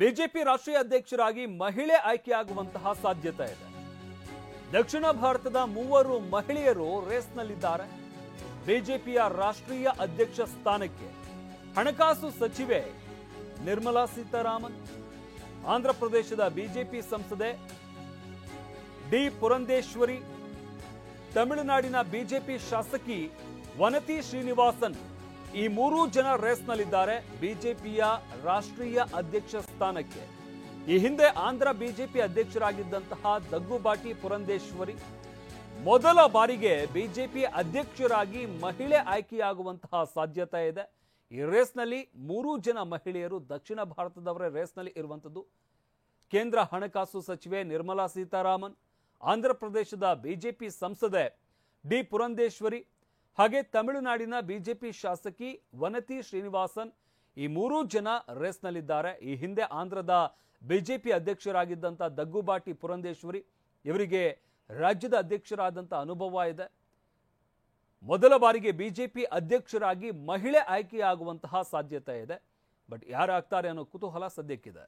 BJP ರಾಷ್ಟ್ರೀಯ ಅಧ್ಯಕ್ಷರಾಗಿ ಮಹಿಳೆ ಆಯ್ಕೆಯಾಗುವಂತಹ ಸಾಧ್ಯತೆ ಇದೆ. ದಕ್ಷಿಣ ಭಾರತದ 3 ಮಹಿಳೆಯರು ರೇಸ್ನಲ್ಲಿದ್ದಾರೆ. ಬಿಜೆಪಿಯ ರಾಷ್ಟ್ರೀಯ ಅಧ್ಯಕ್ಷ ಸ್ಥಾನಕ್ಕೆ ಹಣಕಾಸು ಸಚಿವೆ ನಿರ್ಮಲಾ ಸೀತಾರಾಮನ್, ಆಂಧ್ರ ಪ್ರದೇಶದ ಬಿಜೆಪಿ ಸಂಸದೆ ಡಿ ಪುರಂದೇಶ್ವರಿ, ತಮಿಳುನಾಡಿನ ಬಿಜೆಪಿ ಶಾಸಕಿ ವನತಿ ಶ್ರೀನಿವಾಸನ್, ಈ 3 ಜನ ರೇಸ್ನಲ್ಲಿದ್ದಾರೆ ಬಿಜೆಪಿಯ ರಾಷ್ಟ್ರೀಯ ಅಧ್ಯಕ್ಷ ಸ್ಥಾನಕ್ಕೆ. ಈ ಹಿಂದೆ ಆಂಧ್ರ ಬಿಜೆಪಿ ಅಧ್ಯಕ್ಷರಾಗಿದ್ದಂತಹ ದಗ್ಗುಬಾಟಿ ಪುರಂದೇಶ್ವರಿ ಮೊದಲ ಬಾರಿಗೆ ಬಿಜೆಪಿ ಅಧ್ಯಕ್ಷರಾಗಿ ಮಹಿಳೆ ಆಯ್ಕೆಯಾಗುವಂತಹ ಸಾಧ್ಯತೆ ಇದೆ. ಈ ರೇಸ್ನಲ್ಲಿ 3 ಜನ ಮಹಿಳೆಯರು ದಕ್ಷಿಣ ಭಾರತದವರೇ ರೇಸ್ನಲ್ಲಿ ಇರುವಂಥದ್ದು. ಕೇಂದ್ರ ಹಣಕಾಸು ಸಚಿವೆ ನಿರ್ಮಲಾ ಸೀತಾರಾಮನ್, ಆಂಧ್ರ ಪ್ರದೇಶದ ಬಿಜೆಪಿ ಸಂಸದೆ ಡಿ ಪುರಂದೇಶ್ವರಿ ಹಾಗೆ ತಮಿಳುನಾಡಿನ ಬಿಜೆಪಿ ಶಾಸಕಿ ವನತಿ ಶ್ರೀನಿವಾಸನ್, ಈ 3 ಜನ ರೇಸ್ನಲ್ಲಿದ್ದಾರೆ. ಈ ಹಿಂದೆ ಆಂಧ್ರದ ಬಿಜೆಪಿ ಅಧ್ಯಕ್ಷರಾಗಿದ್ದಂಥ ದಗ್ಗುಬಾಟಿ ಪುರಂದೇಶ್ವರಿ ಇವರಿಗೆ ರಾಜ್ಯದ ಅಧ್ಯಕ್ಷರಾದಂಥ ಅನುಭವ ಇದೆ. ಮೊದಲ ಬಾರಿಗೆ ಬಿಜೆಪಿ ಅಧ್ಯಕ್ಷರಾಗಿ ಮಹಿಳೆ ಆಯ್ಕೆಯಾಗುವಂತಹ ಸಾಧ್ಯತೆ ಇದೆ. ಬಟ್ ಯಾರಾಗ್ತಾರೆ ಅನ್ನೋ ಕುತೂಹಲ ಸದ್ಯಕ್ಕಿದೆ.